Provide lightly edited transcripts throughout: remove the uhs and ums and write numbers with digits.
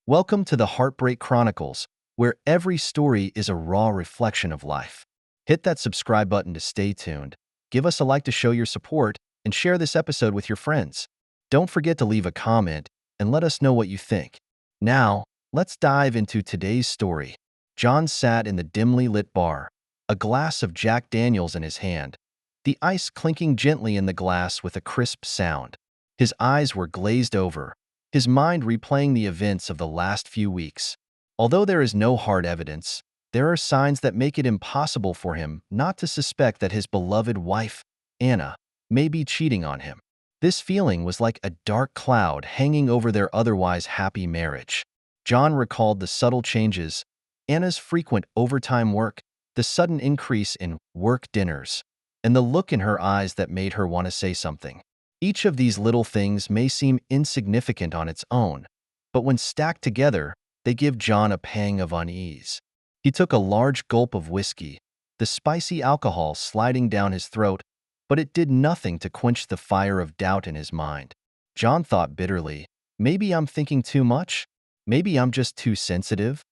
Welcome to the Heartbreak Chronicles, where every story is a raw reflection of life. Hit that subscribe button to stay tuned, give us a like to show your support, and share this episode with your friends. Don't forget to leave a comment and let us know what you think. Now, let's dive into today's story. John sat in the dimly lit bar, a glass of Jack Daniels in his hand, the ice clinking gently in the glass with a crisp sound. His eyes were glazed over, his mind replaying the events of the last few weeks. Although there is no hard evidence, there are signs that make it impossible for him not to suspect that his beloved wife, Anna, may be cheating on him. This feeling was like a dark cloud hanging over their otherwise happy marriage. John recalled the subtle changes, Anna's frequent overtime work, the sudden increase in work dinners, and the look in her eyes that made her want to say something. Each of these little things may seem insignificant on its own, but when stacked together, they give John a pang of unease. He took a large gulp of whiskey, the spicy alcohol sliding down his throat, but it did nothing to quench the fire of doubt in his mind. John thought bitterly, maybe I'm thinking too much? Maybe I'm just too sensitive?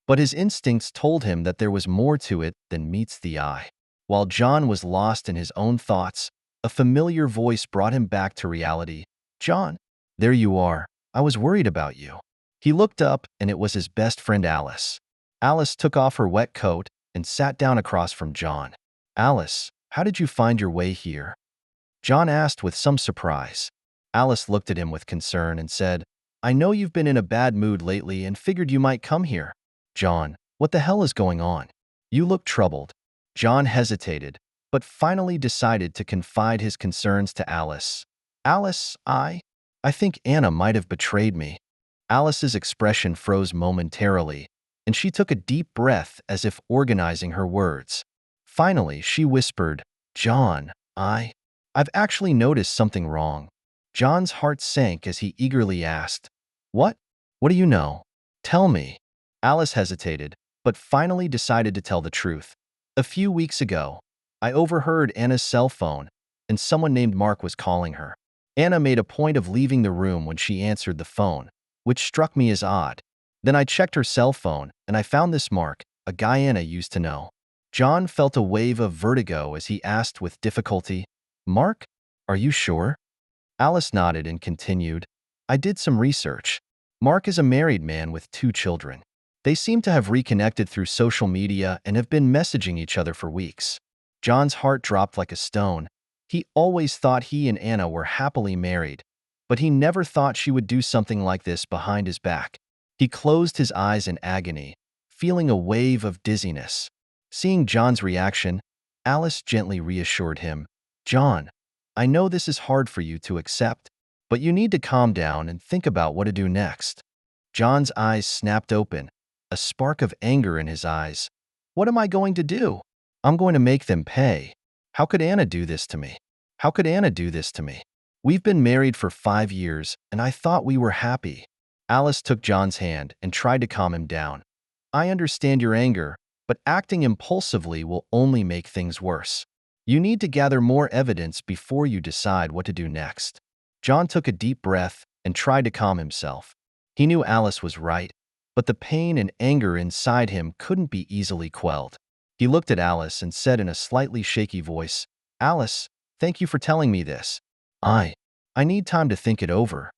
But his instincts told him that there was more to it than meets the eye. While John was lost in his own thoughts, a familiar voice brought him back to reality. "John, there you are. I was worried about you." He looked up, and it was his best friend Alice. Alice took off her wet coat and sat down across from John. "Alice, how did you find your way here?" John asked with some surprise. Alice looked at him with concern and said, "I know you've been in a bad mood lately and figured you might come here." "John, what the hell is going on? You look troubled." John hesitated, but finally decided to confide his concerns to Alice. "Alice, I think Anna might have betrayed me." Alice's expression froze momentarily, and she took a deep breath as if organizing her words. Finally, she whispered, "John, I've actually noticed something wrong." John's heart sank as he eagerly asked, "What? What do you know? Tell me." Alice hesitated, but finally decided to tell the truth. "A few weeks ago, I overheard Anna's cell phone, and someone named Mark was calling her. Anna made a point of leaving the room when she answered the phone, which struck me as odd. Then I checked her cell phone, and I found this Mark, a guy Anna used to know." John felt a wave of vertigo as he asked with difficulty, "Mark? Are you sure?" Alice nodded and continued, "I did some research. Mark is a married man with 2 children. They seem to have reconnected through social media and have been messaging each other for weeks." John's heart dropped like a stone. He always thought he and Anna were happily married, but he never thought she would do something like this behind his back. He closed his eyes in agony, feeling a wave of dizziness. Seeing John's reaction, Alice gently reassured him, "John, I know this is hard for you to accept, but you need to calm down and think about what to do next." John's eyes snapped open, a spark of anger in his eyes. "What am I going to do? I'm going to make them pay. How could Anna do this to me? How could Anna do this to me? We've been married for 5 years, and I thought we were happy." Alice took John's hand and tried to calm him down. "I understand your anger, but acting impulsively will only make things worse. You need to gather more evidence before you decide what to do next." John took a deep breath and tried to calm himself. He knew Alice was right, but the pain and anger inside him couldn't be easily quelled. He looked at Alice and said in a slightly shaky voice, "Alice, thank you for telling me this. I need time to think it over."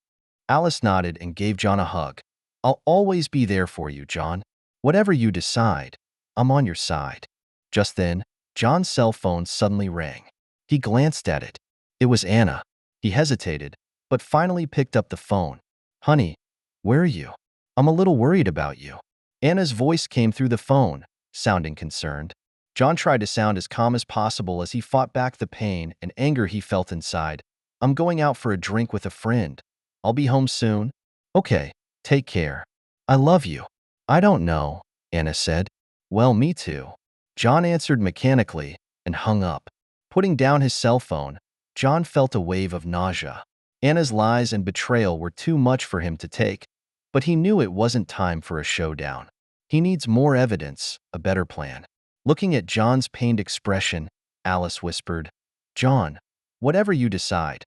Alice nodded and gave John a hug. "I'll always be there for you, John. Whatever you decide, I'm on your side." Just then, John's cell phone suddenly rang. He glanced at it. It was Anna. He hesitated, but finally picked up the phone. "Honey, where are you? I'm a little worried about you." Anna's voice came through the phone, sounding concerned. John tried to sound as calm as possible as he fought back the pain and anger he felt inside. "I'm going out for a drink with a friend. I'll be home soon." "Okay, take care. I love you." "I don't know," Anna said. "Well, me too." John answered mechanically and hung up. Putting down his cell phone, John felt a wave of nausea. Anna's lies and betrayal were too much for him to take, but he knew it wasn't time for a showdown. He needs more evidence, a better plan. Looking at John's pained expression, Alice whispered, "John, whatever you decide,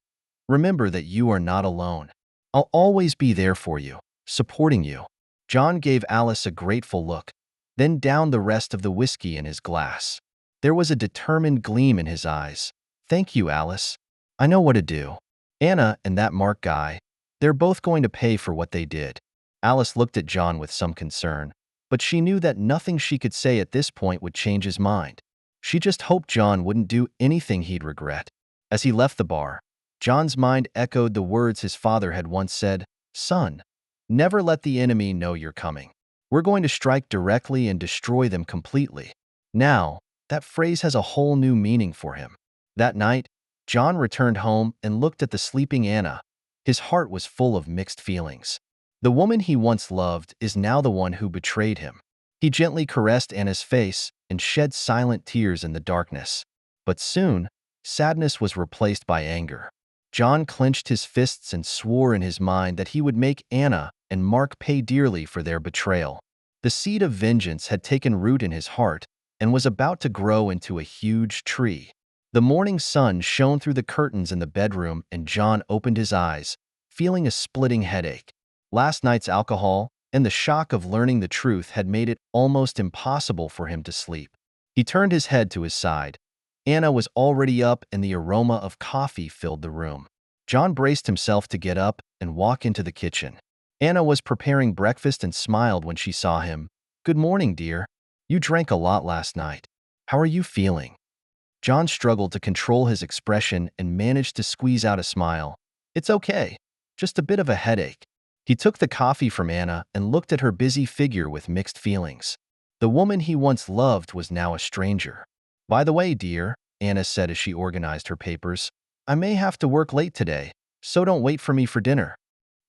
remember that you are not alone. I'll always be there for you, supporting you." John gave Alice a grateful look, then downed the rest of the whiskey in his glass. There was a determined gleam in his eyes. "Thank you, Alice. I know what to do. Anna and that Mark guy, they're both going to pay for what they did." Alice looked at John with some concern, but she knew that nothing she could say at this point would change his mind. She just hoped John wouldn't do anything he'd regret. As he left the bar, John's mind echoed the words his father had once said, "Son, never let the enemy know you're coming. We're going to strike directly and destroy them completely." Now, that phrase has a whole new meaning for him. That night, John returned home and looked at the sleeping Anna. His heart was full of mixed feelings. The woman he once loved is now the one who betrayed him. He gently caressed Anna's face and shed silent tears in the darkness. But soon, sadness was replaced by anger. John clenched his fists and swore in his mind that he would make Anna and Mark pay dearly for their betrayal. The seed of vengeance had taken root in his heart and was about to grow into a huge tree. The morning sun shone through the curtains in the bedroom, and John opened his eyes, feeling a splitting headache. Last night's alcohol and the shock of learning the truth had made it almost impossible for him to sleep. He turned his head to his side. Anna was already up, and the aroma of coffee filled the room. John braced himself to get up and walk into the kitchen. Anna was preparing breakfast and smiled when she saw him. "Good morning, dear. You drank a lot last night. How are you feeling?" John struggled to control his expression and managed to squeeze out a smile. "It's okay. Just a bit of a headache." He took the coffee from Anna and looked at her busy figure with mixed feelings. The woman he once loved was now a stranger. "By the way, dear," Anna said as she organized her papers, "I may have to work late today, so don't wait for me for dinner."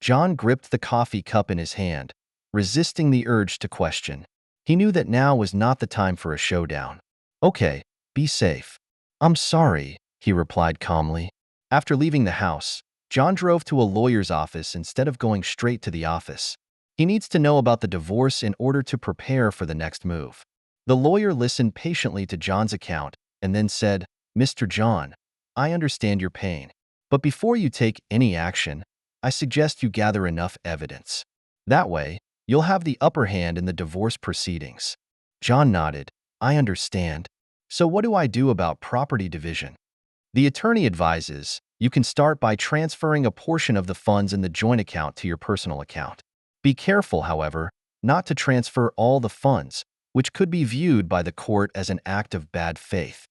John gripped the coffee cup in his hand, resisting the urge to question. He knew that now was not the time for a showdown. "Okay, be safe." "I'm sorry," he replied calmly. After leaving the house, John drove to a lawyer's office instead of going straight to the office. He needs to know about the divorce in order to prepare for the next move. The lawyer listened patiently to John's account and then said, "Mr. John, I understand your pain, but before you take any action, I suggest you gather enough evidence. That way, you'll have the upper hand in the divorce proceedings." John nodded. "I understand. So what do I do about property division?" The attorney advises, you can start by transferring a portion of the funds in the joint account to your personal account. Be careful, however, not to transfer all the funds, which could be viewed by the court as an act of bad faith.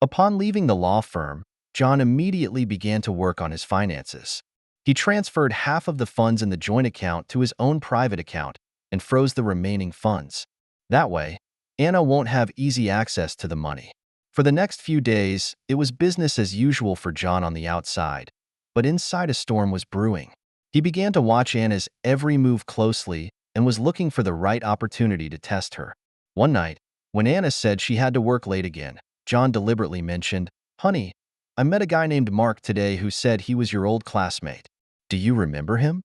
Upon leaving the law firm, John immediately began to work on his finances. He transferred half of the funds in the joint account to his own private account and froze the remaining funds. That way, Anna won't have easy access to the money. For the next few days, it was business as usual for John on the outside, but inside a storm was brewing. He began to watch Anna's every move closely and was looking for the right opportunity to test her. One night, when Anna said she had to work late again, John deliberately mentioned, "Honey, I met a guy named Mark today who said he was your old classmate. Do you remember him?"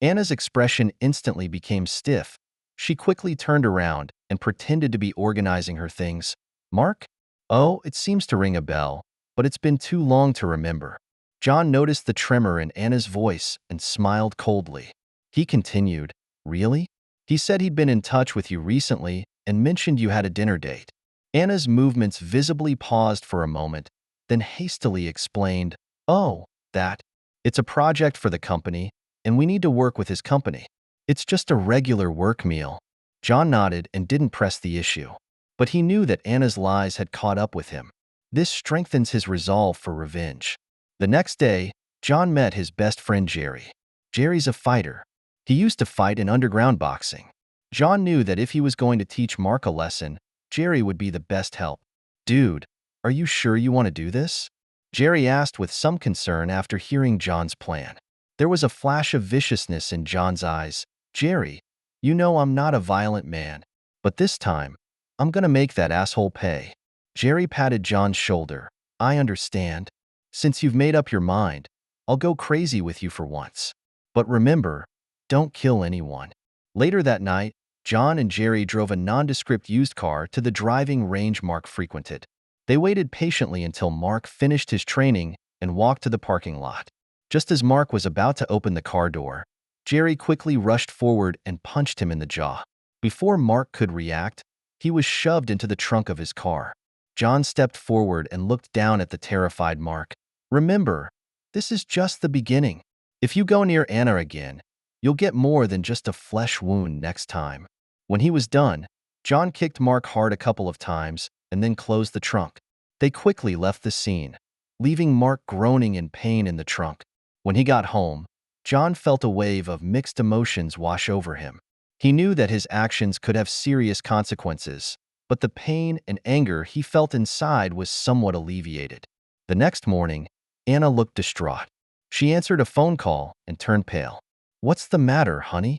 Anna's expression instantly became stiff. She quickly turned around and pretended to be organizing her things. "Mark? Oh, it seems to ring a bell, but it's been too long to remember." John noticed the tremor in Anna's voice and smiled coldly. He continued, "Really? He said he'd been in touch with you recently and mentioned you had a dinner date." Anna's movements visibly paused for a moment, then hastily explained, "Oh, that. It's a project for the company, and we need to work with his company. It's just a regular work meal." John nodded and didn't press the issue, but he knew that Anna's lies had caught up with him. This strengthens his resolve for revenge. The next day, John met his best friend Jerry. Jerry's a fighter. He used to fight in underground boxing. John knew that if he was going to teach Mark a lesson, Jerry would be the best help. "Dude, are you sure you want to do this?" Jerry asked with some concern after hearing John's plan. There was a flash of viciousness in John's eyes. "Jerry, you know I'm not a violent man, but this time, I'm gonna make that asshole pay." Jerry patted John's shoulder. "I understand. Since you've made up your mind, I'll go crazy with you for once. But remember, don't kill anyone." Later that night, John and Jerry drove a nondescript used car to the driving range Mark frequented. They waited patiently until Mark finished his training and walked to the parking lot. Just as Mark was about to open the car door, Jerry quickly rushed forward and punched him in the jaw. Before Mark could react, he was shoved into the trunk of his car. John stepped forward and looked down at the terrified Mark. Remember, this is just the beginning. If you go near Anna again, you'll get more than just a flesh wound next time. When he was done, John kicked Mark hard a couple of times and then closed the trunk. They quickly left the scene, leaving Mark groaning in pain in the trunk. When he got home, John felt a wave of mixed emotions wash over him. He knew that his actions could have serious consequences, but the pain and anger he felt inside was somewhat alleviated. The next morning, Anna looked distraught. She answered a phone call and turned pale. "What's the matter, honey?"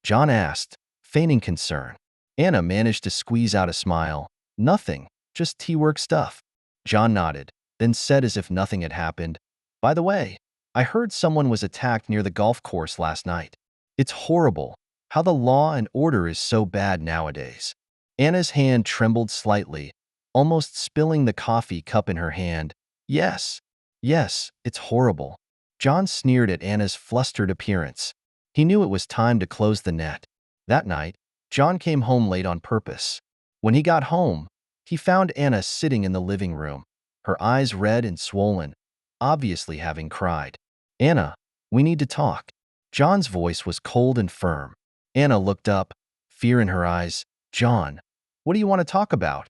John asked, feigning concern. Anna managed to squeeze out a smile. "Nothing, just tea-work stuff." John nodded, then said as if nothing had happened, "By the way, I heard someone was attacked near the golf course last night. It's horrible how the law and order is so bad nowadays." Anna's hand trembled slightly, almost spilling the coffee cup in her hand. Yes, it's horrible." John sneered at Anna's flustered appearance. He knew it was time to close the net. That night, John came home late on purpose. When he got home, he found Anna sitting in the living room, her eyes red and swollen, obviously having cried. "Anna, we need to talk." John's voice was cold and firm. Anna looked up, fear in her eyes. "John, what do you want to talk about?"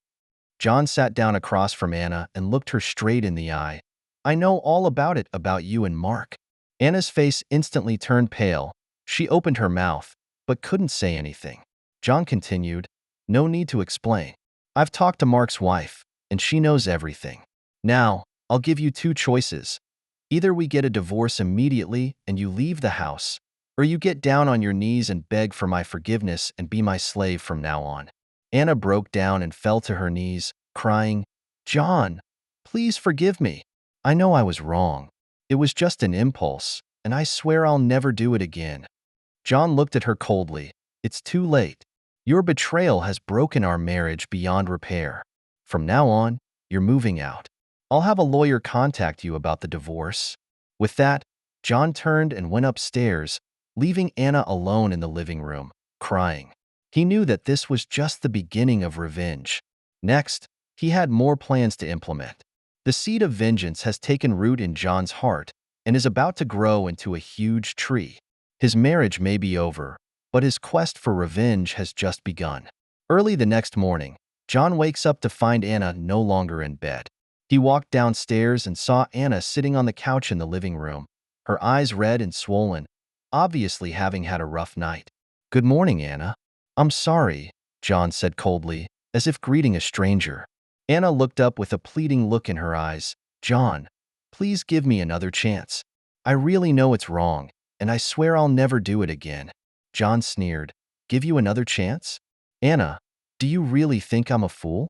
John sat down across from Anna and looked her straight in the eye. "I know all about you and Mark." Anna's face instantly turned pale. She opened her mouth, but couldn't say anything. John continued, "No need to explain. I've talked to Mark's wife, and she knows everything. Now, I'll give you two choices. Either we get a divorce immediately and you leave the house, or you get down on your knees and beg for my forgiveness and be my slave from now on." Anna broke down and fell to her knees, crying, "John, please forgive me. I know I was wrong. It was just an impulse, and I swear I'll never do it again." John looked at her coldly. "It's too late. Your betrayal has broken our marriage beyond repair. From now on, you're moving out. I'll have a lawyer contact you about the divorce." With that, John turned and went upstairs, leaving Anna alone in the living room, crying. He knew that this was just the beginning of revenge. Next, he had more plans to implement. The seed of vengeance has taken root in John's heart and is about to grow into a huge tree. His marriage may be over, but his quest for revenge has just begun. Early the next morning, John wakes up to find Anna no longer in bed. He walked downstairs and saw Anna sitting on the couch in the living room, her eyes red and swollen, obviously having had a rough night. "Good morning, Anna." "I'm sorry," John said coldly, as if greeting a stranger. Anna looked up with a pleading look in her eyes. "John, please give me another chance. I really know it's wrong, and I swear I'll never do it again." John sneered. "Give you another chance? Anna, do you really think I'm a fool?"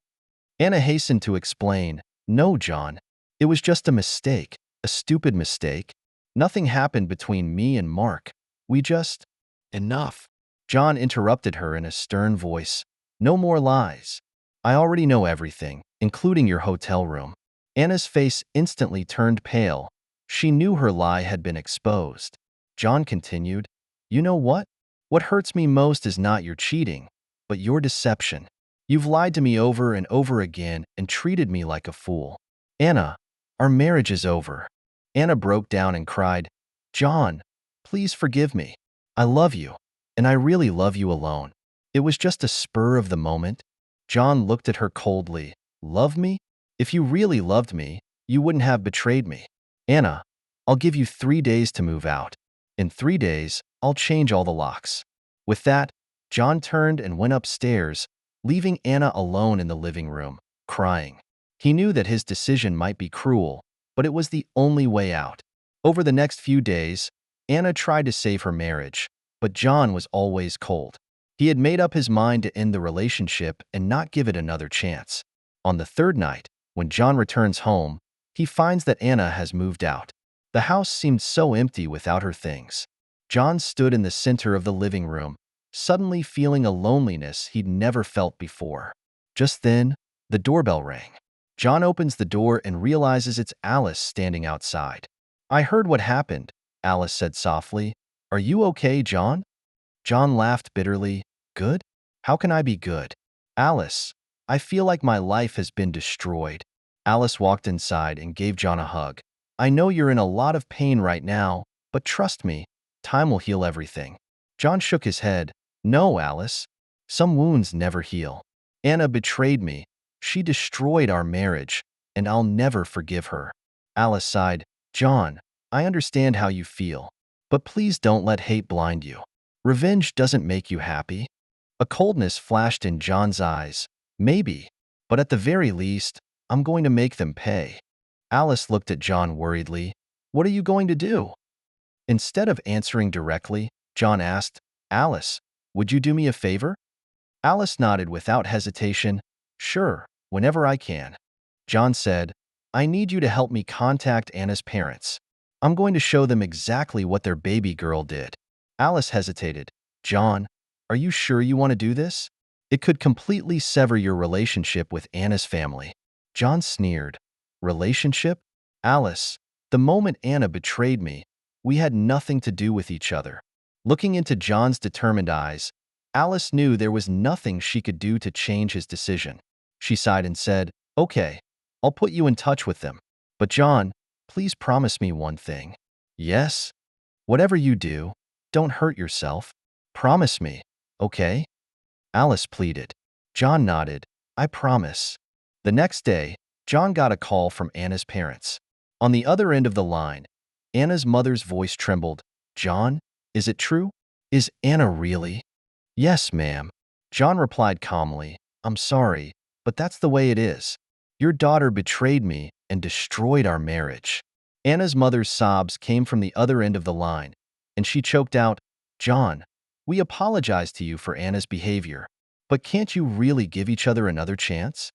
Anna hastened to explain, "No, John. It was just a mistake, a stupid mistake. Nothing happened between me and Mark. We just—" "Enough." John interrupted her in a stern voice. "No more lies. I already know everything, including your hotel room." Anna's face instantly turned pale. She knew her lie had been exposed. John continued, "You know what? What hurts me most is not your cheating, but your deception. You've lied to me over and over again and treated me like a fool. Anna, our marriage is over." Anna broke down and cried, "John, please forgive me. I love you, and I really love you alone. It was just a spur of the moment." John looked at her coldly. "Love me? If you really loved me, you wouldn't have betrayed me. Anna, I'll give you 3 days to move out. In 3 days, I'll change all the locks." With that, John turned and went upstairs, leaving Anna alone in the living room, crying. He knew that his decision might be cruel, but it was the only way out. Over the next few days, Anna tried to save her marriage, but John was always cold. He had made up his mind to end the relationship and not give it another chance. On the third night, when John returns home, he finds that Anna has moved out. The house seemed so empty without her things. John stood in the center of the living room, suddenly feeling a loneliness he'd never felt before. Just then, the doorbell rang. John opens the door and realizes it's Alice standing outside. "I heard what happened," Alice said softly. Are you okay, John? John laughed bitterly. Good? How can I be good? Alice, I feel like my life has been destroyed. Alice walked inside and gave John a hug. I know you're in a lot of pain right now, but trust me, time will heal everything. John shook his head. No, Alice. Some wounds never heal. Anna betrayed me. She destroyed our marriage, and I'll never forgive her. Alice sighed. John, I understand how you feel, but please don't let hate blind you. Revenge doesn't make you happy. A coldness flashed in John's eyes. Maybe, but at the very least, I'm going to make them pay. Alice looked at John worriedly. What are you going to do? Instead of answering directly, John asked, Alice, would you do me a favor? Alice nodded without hesitation. Sure, whenever I can. John said, I need you to help me contact Anna's parents. I'm going to show them exactly what their baby girl did. Alice hesitated. John, are you sure you want to do this? It could completely sever your relationship with Anna's family. John sneered. Relationship? Alice, the moment Anna betrayed me, we had nothing to do with each other. Looking into John's determined eyes, Alice knew there was nothing she could do to change his decision. She sighed and said, Okay, I'll put you in touch with them. But John, please promise me one thing. Yes? Whatever you do, don't hurt yourself. Promise me, okay? Alice pleaded. John nodded. I promise. The next day, John got a call from Anna's parents. On the other end of the line, Anna's mother's voice trembled. John, is it true? Is Anna really? Yes, ma'am. John replied calmly. I'm sorry, but that's the way it is. Your daughter betrayed me and destroyed our marriage. Anna's mother's sobs came from the other end of the line, and she choked out, John, we apologize to you for Anna's behavior, but can't you really give each other another chance?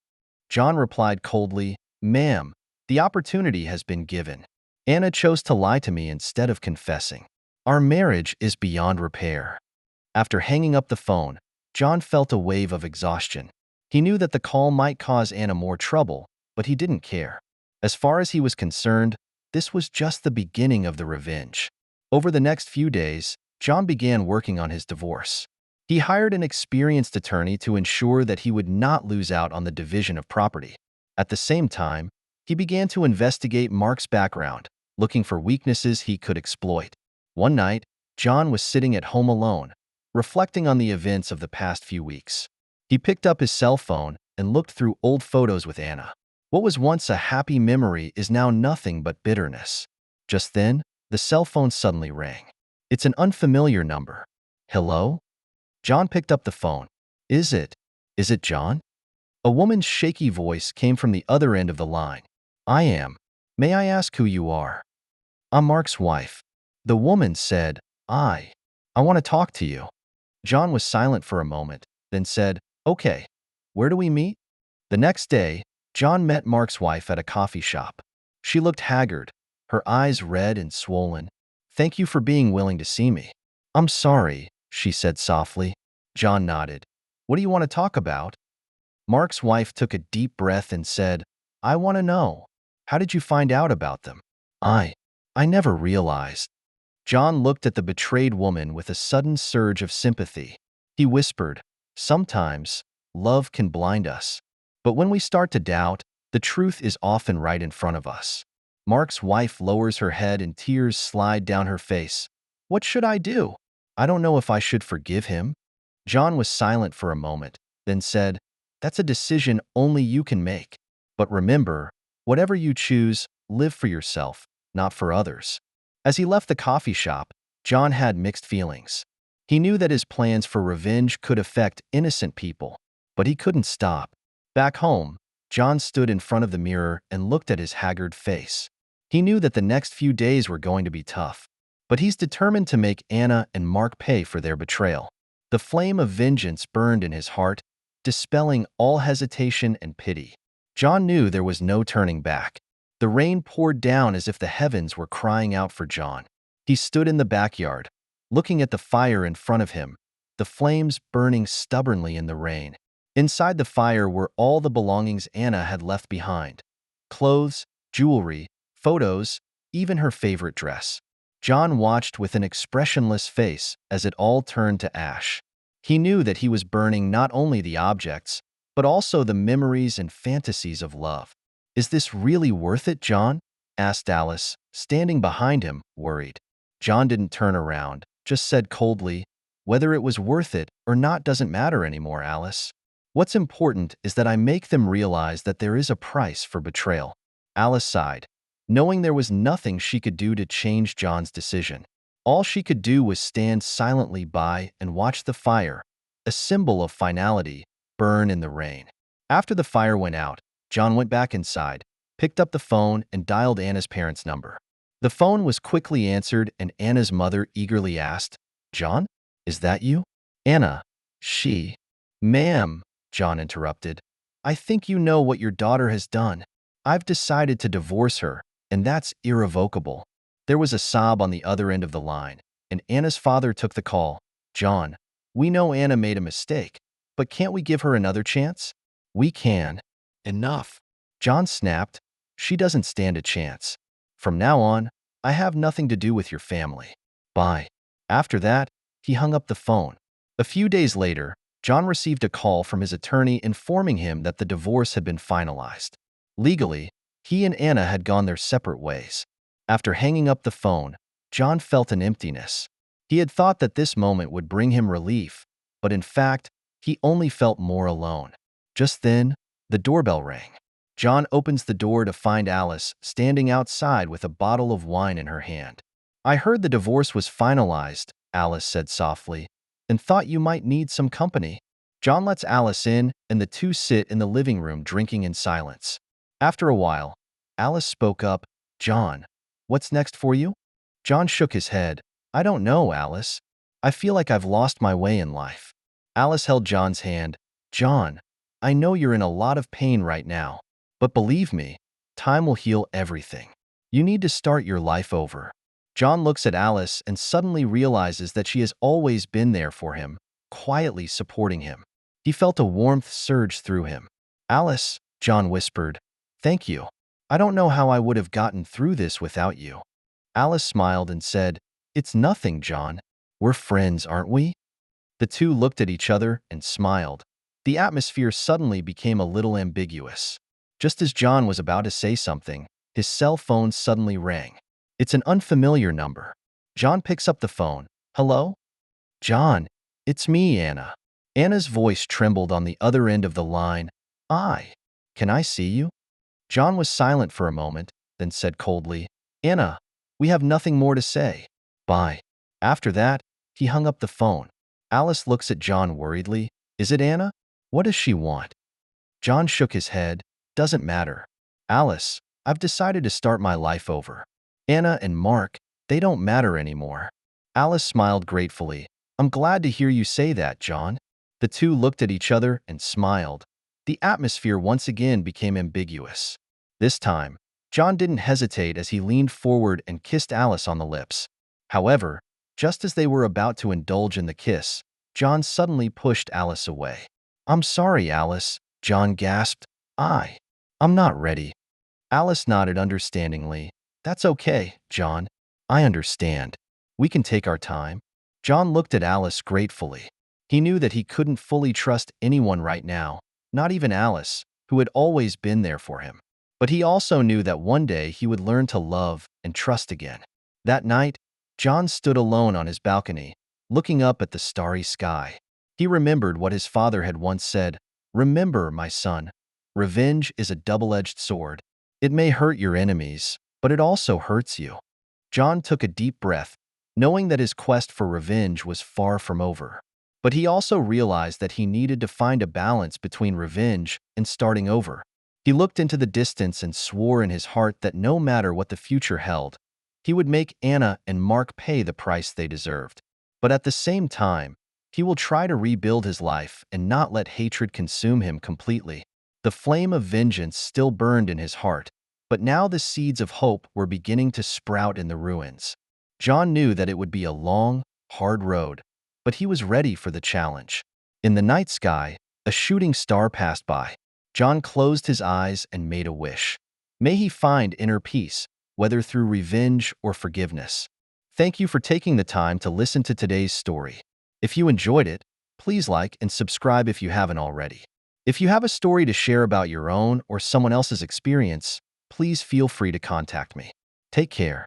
John replied coldly, Ma'am, the opportunity has been given. Anna chose to lie to me instead of confessing. Our marriage is beyond repair. After hanging up the phone, John felt a wave of exhaustion. He knew that the call might cause Anna more trouble, but he didn't care. As far as he was concerned, this was just the beginning of the revenge. Over the next few days, John began working on his divorce. He hired an experienced attorney to ensure that he would not lose out on the division of property. At the same time, he began to investigate Mark's background, looking for weaknesses he could exploit. One night, John was sitting at home alone, reflecting on the events of the past few weeks. He picked up his cell phone and looked through old photos with Anna. What was once a happy memory is now nothing but bitterness. Just then, the cell phone suddenly rang. It's an unfamiliar number. Hello? John picked up the phone. Is it John? A woman's shaky voice came from the other end of the line. I am. May I ask who you are? I'm Mark's wife. The woman said, I want to talk to you. John was silent for a moment, then said, Okay, where do we meet? The next day, John met Mark's wife at a coffee shop. She looked haggard, her eyes red and swollen. Thank you for being willing to see me. I'm sorry, she said softly. John nodded. What do you want to talk about? Mark's wife took a deep breath and said, I want to know. How did you find out about them? I never realized. John looked at the betrayed woman with a sudden surge of sympathy. He whispered, Sometimes, love can blind us. But when we start to doubt, the truth is often right in front of us. Mark's wife lowers her head and tears slide down her face. What should I do? I don't know if I should forgive him. John was silent for a moment, then said, That's a decision only you can make. But remember, whatever you choose, live for yourself, not for others. As he left the coffee shop, John had mixed feelings. He knew that his plans for revenge could affect innocent people, but he couldn't stop. Back home, John stood in front of the mirror and looked at his haggard face. He knew that the next few days were going to be tough, but he's determined to make Anna and Mark pay for their betrayal. The flame of vengeance burned in his heart, dispelling all hesitation and pity. John knew there was no turning back. The rain poured down as if the heavens were crying out for John. He stood in the backyard, looking at the fire in front of him, the flames burning stubbornly in the rain. Inside the fire were all the belongings Anna had left behind: clothes, jewelry, photos, even her favorite dress. John watched with an expressionless face as it all turned to ash. He knew that he was burning not only the objects, but also the memories and fantasies of love. "Is this really worth it, John?" asked Alice, standing behind him, worried. John didn't turn around, just said coldly, "Whether it was worth it or not doesn't matter anymore, Alice. What's important is that I make them realize that there is a price for betrayal." Alice sighed, knowing there was nothing she could do to change John's decision. All she could do was stand silently by and watch the fire, a symbol of finality, burn in the rain. After the fire went out, John went back inside, picked up the phone, and dialed Anna's parents' number. The phone was quickly answered, and Anna's mother eagerly asked, "John, is that you?" "Anna, she..." "Ma'am," John interrupted, "I think you know what your daughter has done. I've decided to divorce her, and that's irrevocable." There was a sob on the other end of the line, and Anna's father took the call. "John, we know Anna made a mistake, but can't we give her another chance?" "We can." "Enough," John snapped. "She doesn't stand a chance. From now on, I have nothing to do with your family. Bye." After that, he hung up the phone. A few days later, John received a call from his attorney informing him that the divorce had been finalized. Legally, he and Anna had gone their separate ways. After hanging up the phone, John felt an emptiness. He had thought that this moment would bring him relief, but in fact, he only felt more alone. Just then, the doorbell rang. John opens the door to find Alice standing outside with a bottle of wine in her hand. "I heard the divorce was finalized," Alice said softly, "and thought you might need some company." John lets Alice in, and the two sit in the living room drinking in silence. After a while, Alice spoke up, "John, what's next for you?" John shook his head. "I don't know, Alice. I feel like I've lost my way in life." Alice held John's hand. "John, I know you're in a lot of pain right now, but believe me, time will heal everything. You need to start your life over." John looks at Alice and suddenly realizes that she has always been there for him, quietly supporting him. He felt a warmth surge through him. "Alice," John whispered, "thank you. I don't know how I would have gotten through this without you." Alice smiled and said, "It's nothing, John. We're friends, aren't we?" The two looked at each other and smiled. The atmosphere suddenly became a little ambiguous. Just as John was about to say something, his cell phone suddenly rang. It's an unfamiliar number. John picks up the phone. "Hello?" "John, it's me, Anna." Anna's voice trembled on the other end of the line. Can I see you?" John was silent for a moment, then said coldly, "Anna, we have nothing more to say. Bye." After that, he hung up the phone. Alice looks at John worriedly. "Is it Anna? What does she want?" John shook his head. "Doesn't matter. Alice, I've decided to start my life over. Anna and Mark, they don't matter anymore." Alice smiled gratefully. "I'm glad to hear you say that, John." The two looked at each other and smiled. The atmosphere once again became ambiguous. This time, John didn't hesitate as he leaned forward and kissed Alice on the lips. However, just as they were about to indulge in the kiss, John suddenly pushed Alice away. "I'm sorry, Alice," John gasped. I'm not ready." Alice nodded understandingly. "That's okay, John. I understand. We can take our time." John looked at Alice gratefully. He knew that he couldn't fully trust anyone right now, not even Alice, who had always been there for him. But he also knew that one day he would learn to love and trust again. That night, John stood alone on his balcony, looking up at the starry sky. He remembered what his father had once said, "Remember, my son, revenge is a double-edged sword. It may hurt your enemies, but it also hurts you." John took a deep breath, knowing that his quest for revenge was far from over. But he also realized that he needed to find a balance between revenge and starting over. He looked into the distance and swore in his heart that no matter what the future held, he would make Anna and Mark pay the price they deserved. But at the same time, he will try to rebuild his life and not let hatred consume him completely. The flame of vengeance still burned in his heart, but now the seeds of hope were beginning to sprout in the ruins. John knew that it would be a long, hard road, but he was ready for the challenge. In the night sky, a shooting star passed by. John closed his eyes and made a wish. May he find inner peace, whether through revenge or forgiveness. Thank you for taking the time to listen to today's story. If you enjoyed it, please like and subscribe if you haven't already. If you have a story to share about your own or someone else's experience, please feel free to contact me. Take care.